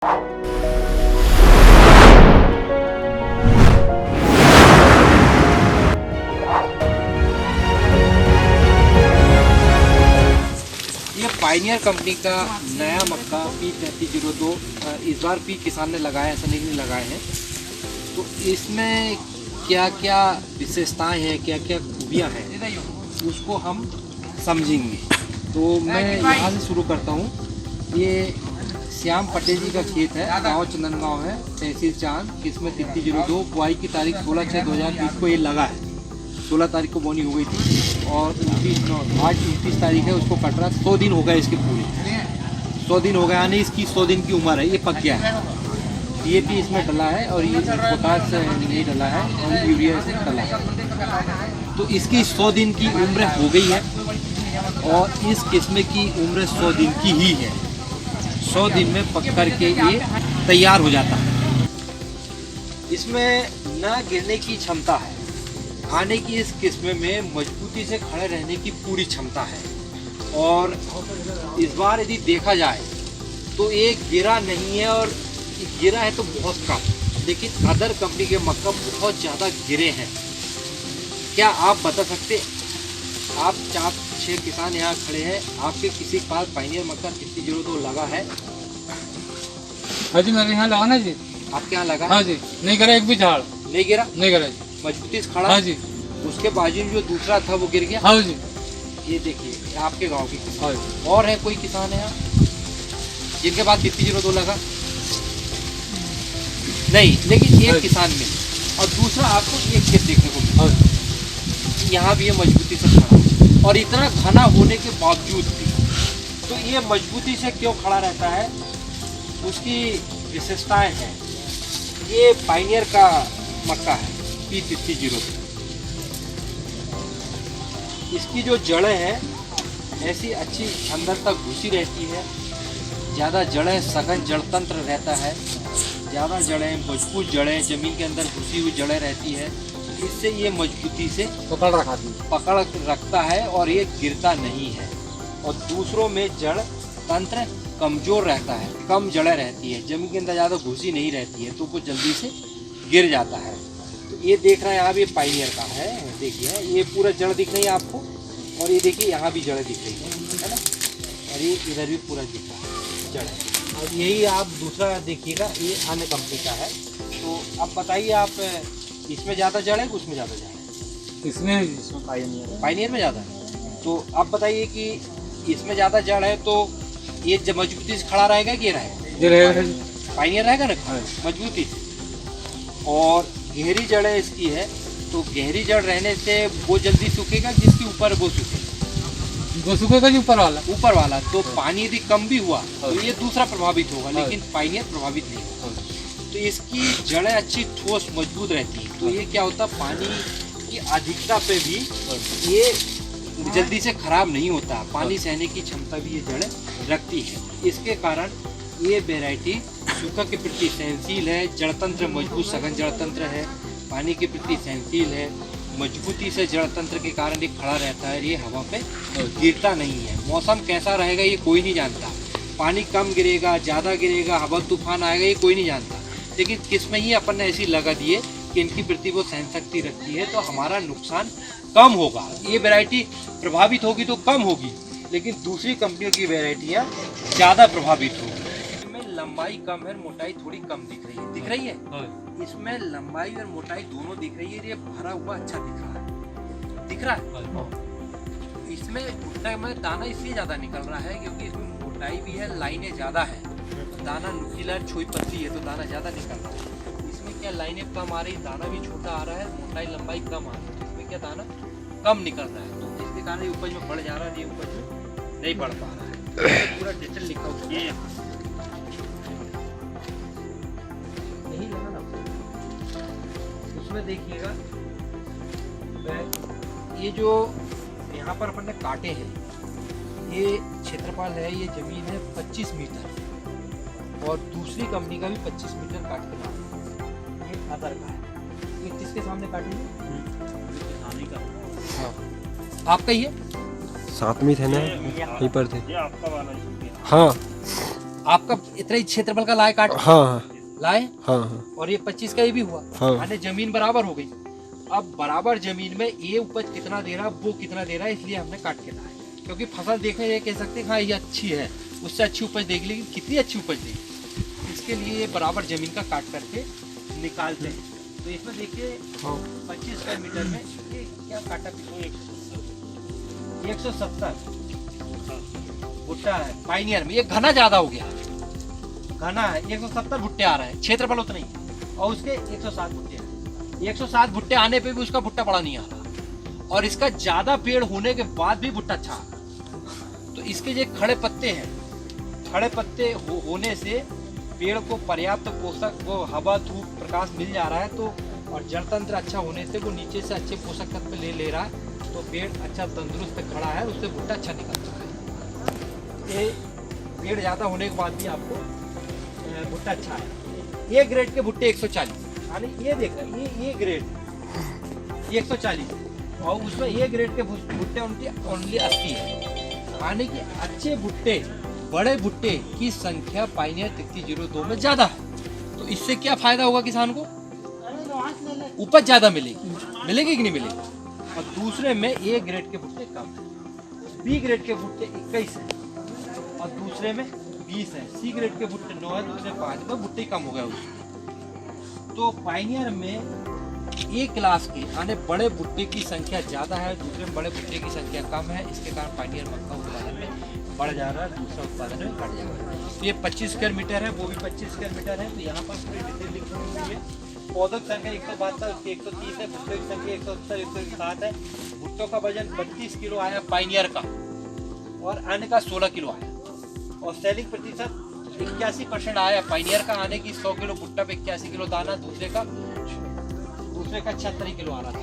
ये Pioneer company का नया मक्का P3302 इस बार भी किसान ने लगाया, ऐसा नहीं लगाए हैं। तो इसमें क्या क्या विशेषताएं हैं, क्या क्या खूबियां हैं, उसको हम समझेंगे। तो मैं यहाँ से शुरू करता हूँ। ये श्याम पटेल जी का खेत है, गांव चंदनगांव है, तहसील चांद, किस्मत 3302। बुआई की तारीख 16/6/2020 को ये लगा है। 16 तारीख को बोनी हो गई थी और आज 29 तारीख है, उसको कट रहा। 100 दिन हो गए इसके पूरे, 100 दिन हो गए, यानी इसकी 100 दिन की उम्र है। ये पक गया है। DAP इसमें डला है और ये पोटास नहीं डला है और यूरिया इसे डला है। तो इसकी 100 दिन की उम्र हो गई है और इस किस्म की उम्र 100 दिन की ही है। 100 दिन में पक कर के ये तैयार हो जाता है। इसमें न गिरने की क्षमता है, खाने की इस किस्म में मजबूती से खड़े रहने की पूरी क्षमता है। और इस बार यदि देखा जाए तो ये गिरा नहीं है, और गिरा है तो बहुत कम, लेकिन अदर कंपनी के मक्का बहुत ज़्यादा गिरे हैं। क्या आप बता सकते, आप 4-6 किसान यहाँ खड़े हैं, आपके किसी के पास पायनियर मक्का 3302 लगा है? हाँ जी, मेरे यहाँ लगा ना जी। आपके यहाँ लगा? हाँ जी, नहीं गिरा एक भी झाड़, नहीं गिरा? नहीं गिरा जी, मजबूती से खड़ा? हाँ जी। उसके बाजू जो दूसरा था वो गिर गया? हाँ जी। ये देखिए आपके गांव के किसान। हाँ जी। और है कोई किसान है यहाँ जिनके पास 3302 लगा? नहीं, लेकिन एक किसान में। और दूसरा आपको एक खेत देखने को मिला, यहाँ भी ये मजबूती से खड़ा, और इतना घना होने के बावजूद भी। तो ये मजबूती से क्यों खड़ा रहता है, उसकी विशेषताएं हैं। ये पायनियर का मक्का है P3302। इसकी जो जड़ें हैं ऐसी अच्छी अंदर तक घुसी रहती है, ज़्यादा जड़ें, सघन जड़ तंत्र रहता है, ज़्यादा जड़ें, मजबूत जड़ें, ज़मीन के अंदर घुसी हुई जड़ें रहती है। इससे ये मजबूती से पकड़ रखता है और ये गिरता नहीं है। और दूसरों में जड़ तंत्र कमज़ोर रहता है, कम जड़ें रहती है, ज़मीन के अंदर ज़्यादा घुसी नहीं रहती है, तो वो जल्दी से गिर जाता है। तो ये देख रहे हैं आप, ये पायनियर का है, देखिए ये पूरा जड़ दिख रही है आपको, और ये देखिए यहाँ भी जड़ दिख रही है ना, और ये इधर भी पूरा दिख रहा है जड़ है। और यही आप दूसरा देखिएगा, ये अन्य कंपनी का है। तो अब बताइए आप, इसमें ज़्यादा जड़ है कि उसमें ज़्यादा जड़ है? इसमें पायनियर में ज़्यादा है। तो अब बताइए कि इसमें ज़्यादा जड़ है तो ये जब मजबूती से खड़ा रहेगा कि ये रहेगा? पायनियर रहेगा ना मजबूती से। और गहरी जड़ें इसकी है, तो गहरी जड़ रहने से वो जल्दी सूखेगा, जिसके ऊपर वो सूखेगा जी, ऊपर वाला। तो पानी यदि कम भी हुआ तो ये दूसरा प्रभावित होगा, लेकिन पायनियर प्रभावित नहीं होगा। तो इसकी जड़ें अच्छी ठोस मजबूत रहती है। तो ये क्या होता है, पानी की अधिकता पे भी ये जल्दी से खराब नहीं होता, पानी सहने की क्षमता भी ये जड़ें रखती है। इसके कारण ये वैरायटी सूखा के प्रति सहनशील है, जड़तंत्र मजबूत सघन जड़तंत्र है, पानी के प्रति सहनशील है, मजबूती से जड़तंत्र के कारण ये खड़ा रहता है, ये हवा पे गिरता नहीं है। मौसम कैसा रहेगा ये कोई नहीं जानता, पानी कम गिरेगा, ज़्यादा गिरेगा, हवा तूफान आएगा, ये कोई नहीं जानता। लेकिन किस्में ही अपन ने ऐसी लगा दिए कि इनकी प्रति वो सहन शक्ति रखती है, तो हमारा नुकसान कम होगा। ये वैरायटी प्रभावित होगी तो कम होगी, लेकिन दूसरी कंपनियों की वैरायटियाँ ज़्यादा प्रभावित होगी। इसमें लंबाई कम है, मोटाई थोड़ी कम दिख रही है। इसमें लंबाई और मोटाई दोनों दिख रही है, ये भरा हुआ अच्छा दिख रहा है। इसमें भुट्टा में दाना इसलिए ज़्यादा निकल रहा है क्योंकि इसमें मोटाई भी है, लाइनें ज़्यादा है, दाना नुकीला छोई पतली है, तो दाना ज़्यादा निकल रहा है। इसमें क्या लाइनें कम आ रही, दाना भी छोटा आ रहा है, मोटाई लंबाई कम आ रही है, तो इसमें क्या दाना कम निकल रहा है, तो इसके कारण उपज में बढ़ जा रहा है, ये उपज में नहीं बढ़ पा रहा है। तो पूरा डिटेल लिखा हुआ है यही लगा ना, उसमें देखिएगा ये जो यहाँ पर अपन ने काटे हैं, ये क्षेत्रफल है, ये जमीन है 25 मीटर, और दूसरी कंपनी का भी 25 मीटर काट के लाए। ये अदर का है, ये किसके सामने काटेंगे? हाँ, आपका ही है? साथ में थे ना, यहीं पर थे। ये आपका वाला है। हाँ, आपका इतना ही क्षेत्रफल का लाए काट हाँ हाँ लाए हाँ हाँ और ये 25 का ये भी हुआ। हाँ। यानी जमीन बराबर हो गई। अब बराबर जमीन में ये उपज कितना दे रहा है, वो कितना दे रहा है, इसलिए हमने काट के लाए। क्योंकि फसल देखने ये कह सकते हैं हाँ ये अच्छी है, उससे अच्छी उपज देगी, लेकिन कितनी अच्छी उपज देगी इसके लिए ये बराबर जमीन का काट करके निकालते हैं। तो इसमें देखिए 25 स्क्वायर मीटर में ये क्या काटा पिछले 170 भुट्टा है पाइनियर में। ये घना ज्यादा हो गया, घना है, 170 भुट्टे आ रहे हैं, क्षेत्रफल उतना ही है। और उसके 107 भुट्टे हैं। 107 भुट्टे आने पे भी उसका भुट्टा बड़ा नहीं आ रहा, और इसका ज्यादा पेड़ होने के बाद भी भुट्टा अच्छा आ रहा। तो इसके जो खड़े पत्ते हैं, खड़े पत्ते होने से पेड़ को पर्याप्त पोषक, वो हवा धूप प्रकाश मिल जा रहा है, तो और जड़ तंत्र अच्छा होने से वो नीचे से अच्छे पोषक तत्व ले रहा है, तो पेड़ अच्छा तंदुरुस्त खड़ा है, उससे भुट्टा अच्छा निकल रहा है। ये पेड़ ज़्यादा होने के बाद भी आपको भुट्टा अच्छा है। ए ग्रेड के भुट्टे 140, यानी ये देखो ये ग्रेड 140 और उसमें ए ग्रेड के भुट्टे उनकी ओनली 80 है। यानी कि अच्छे भुट्टे, बड़े भुट्टे की संख्या पाइनियर 3302 में ज्यादा है। तो इससे क्या फायदा होगा किसान को? उपज ज्यादा मिलेगी, मिलेगी कि नहीं मिलेगी। और दूसरे में ए ग्रेड के भुट्टे कम है, बी ग्रेड के भुट्टे 21 है और दूसरे में 20 है, सी ग्रेड के भुट्टे 9 है, दूसरे 5 है, भुट्टे कम हो गया उसमें। तो पाइनियर में ए क्लास के यानी बड़े भुट्टे की संख्या ज्यादा है, दूसरे में बड़े भुट्टे की संख्या कम है। इसके कारण पाइनियर मक्का उत्पादन में बढ़ जा रहा है, दूसरा उत्पादन में घट जा रहा है। तो ये 25 स्क्वायर मीटर है, वो भी 25 स्क्वायर मीटर है। तो यहाँ पर पूरी डिटेल लिखी हुई है। पौधों की संख्या 172, उसकी 130 है, भुट्टों की संख्या 170, 107 है। भुट्टों का वजन 32 किलो आया पाइनियर का, और अन्य का 16 किलो आया। और सेलिंग प्रतिशत 81% आया पाइनियर का, आने की 100 किलो भुट्टा पे 81 किलो दाना, दूसरे का 76 किलो आ रहा था।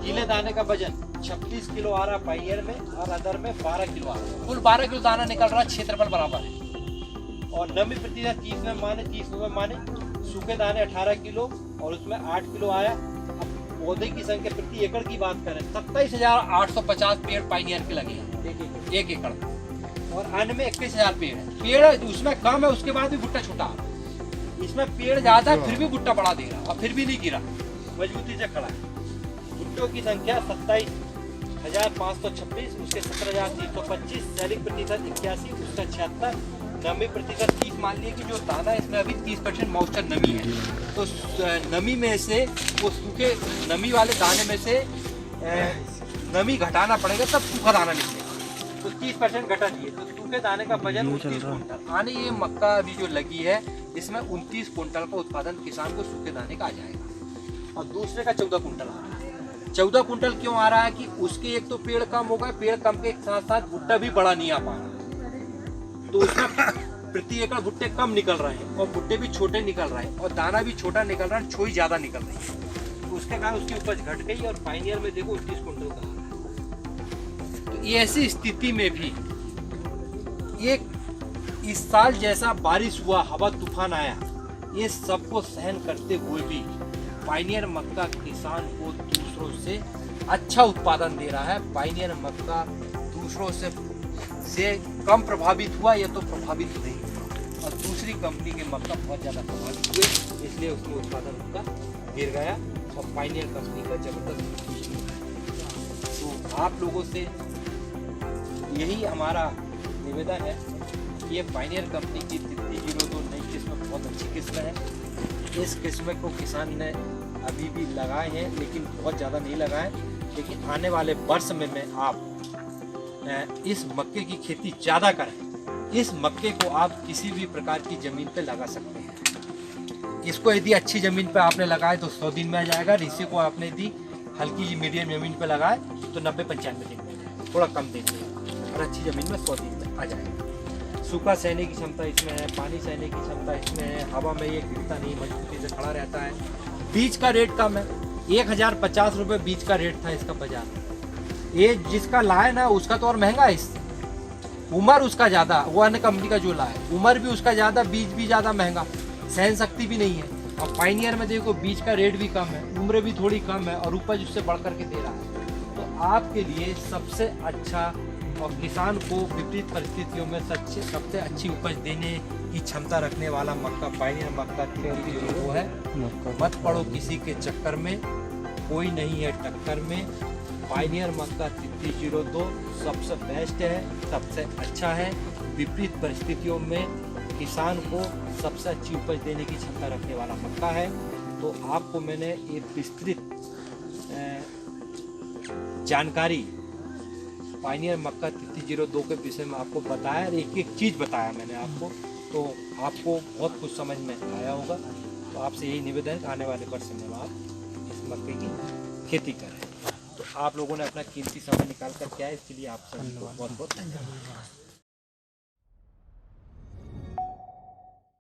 गीले दाने का वजन 36 किलो आ रहा पाइनियर में, और अदर में 12 किलो आ रहा। कुल 12 किलो दाना निकल रहा, क्षेत्रफल बराबर है। और नमी प्रतिशत 30 में माने, 30 में माने। सूखे दाने 18 किलो और उसमें 8 किलो आया। अब पौधे की संख्या प्रति एकड़ की बात करें, 27,850 पेड़ पाइनियर के लगे हैं एक एकड़, और अन्य में 21,000 पेड़ है। पेड़ उसमें कम है, उसके बाद भी भुट्टा छोटा आ रहा। इसमें पेड़ ज्यादा है, फिर भी भुट्टा बड़ा दे रहा और फिर भी नहीं गिरा, मजबूती से खड़ा है। भुट्टों की संख्या 27,526, उसके 17,325, सेलिंग प्रतिशत 81, उसका 76, नमी प्रतिशत 30। मान लिया कि जो दाना इसमें अभी 30% मॉइस्चर नमी है, तो नमी में से वो सूखे नमी वाले दाने में से नमी घटाना पड़ेगा, तब सूखा दाना निकलेगा। तो 30% घटा दिए, तो सूखे दाने का वजन 29 कुंटल। आने ये मक्का अभी जो लगी है, इसमें 29 कुंटल का उत्पादन किसान को सूखे दाने का आ जाएगा, और दूसरे का 14 कुंटल आ रहा है। 14 कुंटल क्यों आ रहा है कि उसके एक तो पेड़ कम हो गए, पेड़ कम के साथ साथ भुट्टा भी बड़ा नहीं आ पा रहा, तो उसमें प्रति एकड़ भुट्टे कम निकल रहे हैं, और भुट्टे भी छोटे निकल रहे हैं, और दाना भी छोटा निकल रहा है, छोई ज्यादा निकल रही है। तो उसके कारण उसकी उपज घट गई, और पाइनियर में देखो 29 कुंटल का आ रहा है। तो ये ऐसी स्थिति में भी एक इस साल जैसा बारिश हुआ, हवा तूफान आया, ये सबको सहन करते हुए भी पाइनियर मक्का किसान को दूसरों से अच्छा उत्पादन दे रहा है। पाइनियर मक्का दूसरों से कम प्रभावित हुआ, ये तो प्रभावित नहीं हुआ, और दूसरी कंपनी के मक्का बहुत ज़्यादा प्रभावित हुए, इसलिए उसमें उत्पादन उनका गिर गया, और पाइनियर कंपनी का जबरदस्त। तो आप लोगों से यही हमारा निवेदन है कि ये पाइनियर कंपनी की 3302 नई किस्म बहुत अच्छी किस्म है। इस किस्म को किसान ने अभी भी लगाए हैं, लेकिन बहुत ज़्यादा नहीं लगाए, लेकिन आने वाले वर्ष में आप इस मक्के की खेती ज़्यादा करें। इस मक्के को आप किसी भी प्रकार की ज़मीन पे लगा सकते हैं। इसको यदि अच्छी ज़मीन पे आपने लगाए तो 100 दिन में आ जाएगा। इसी को आपने यदि हल्की मीडियम ज़मीन पे लगाए तो 90-95 दिन में, थोड़ा कम दिन में, और अच्छी ज़मीन में 100 दिन में आ जाएगा। सूखा सहने की क्षमता इसमें है, पानी सहने की क्षमता इसमें है, हवा में ये गिरता नहीं, मजबूती से खड़ा रहता है। बीज का रेट कम है, 1050 रुपये बीज का रेट था इसका बाजार। ये जिसका लाए ना उसका तो और महंगा है, इस उम्र उसका ज़्यादा, वो अन्य कंपनी का जो लाए उम्र भी उसका ज़्यादा, बीज भी ज़्यादा महंगा, सहन शक्ति भी नहीं है। और पाइनियर में देखो बीज का रेट भी कम है, उम्र भी थोड़ी कम है, और उपज उससे बढ़ करके दे रहा है। तो आपके लिए सबसे अच्छा और किसान को विपरीत परिस्थितियों में सबसे अच्छी उपज देने की क्षमता रखने वाला मक्का पायनियर मक्का 3302 है। मत पड़ो किसी के चक्कर में, कोई नहीं है टक्कर में। पायनियर मक्का 3302 सबसे बेस्ट है, सबसे अच्छा है। विपरीत परिस्थितियों में किसान को सबसे अच्छी उपज देने की क्षमता रखने वाला मक्का है। तो आपको मैंने ये विस्तृत जानकारी पायनियर मक्का 3302 के विषय में आपको बताया, एक एक चीज़ बताया मैंने आपको, तो आपको बहुत कुछ समझ में आया होगा। तो आपसे यही निवेदन है कि आने वाले वर्ष में आप इस मक्के की खेती करें। तो आप लोगों ने अपना कीमती समय निकाल कर किया है, इसके लिए आप सभी को बहुत बहुत धन्यवाद।